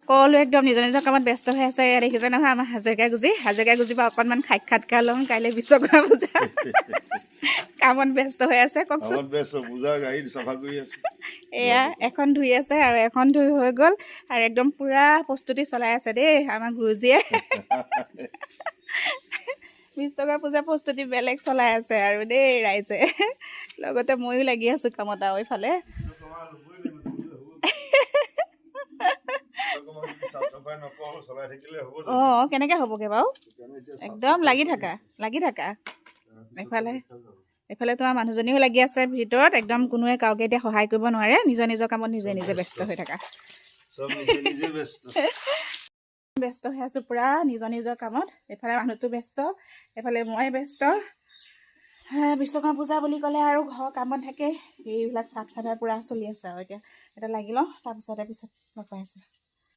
সকলো একদম নিজৰ নিজৰ কামত ব্যস্ত হৈ আছে দেখিছে নহয় আমাৰ হাজৰিকা গুজি বা অকণমান সাক্ষাৎকাৰ ল'ম কাইলৈ বিশ্বকৰ্মা পূজা কামত ব্যস্ত হৈ আছে কওকচোন এয়া এখন ধুই আছে আৰু এখন ধুই হৈ গ'ল আৰু একদম পুৰা প্ৰস্তুতি চলাই আছে দেই আমাৰ গুৰুজীয়ে বিশ্বকৰ্মা পূজা প্ৰস্তুতি বেলেগ চলাই আছে আৰু দেই ৰাইজে লগতে ময়ো লাগি আছোঁ কামত আৰু এইফালে অঁ কেনেকৈ হ'বগৈ বাৰু একদম লাগি থাকা এইফালে তোমাৰ মানুহজনীও লাগি আছে ভিতৰত একদম কোনোৱে কাওকে এতিয়া সহায় কৰিব নোৱাৰে নিজৰ নিজৰ কামত নিজে নিজে ব্যস্ত হৈ থাকা ব্যস্ত হৈ আছোঁ পূৰা নিজৰ নিজৰ কামত এইফালে মানুহটো ব্যস্ত এইফালে মই ব্যস্ত বিশ্বকৰ্মা পূজা বুলি ক'লে আৰু ঘৰৰ কামত থাকে এইবিলাক চাফ চাফাই পূৰা চলি আছে আৰু এতিয়া এটা লাগি লওঁ তাৰপিছত লগ পাই আছোঁ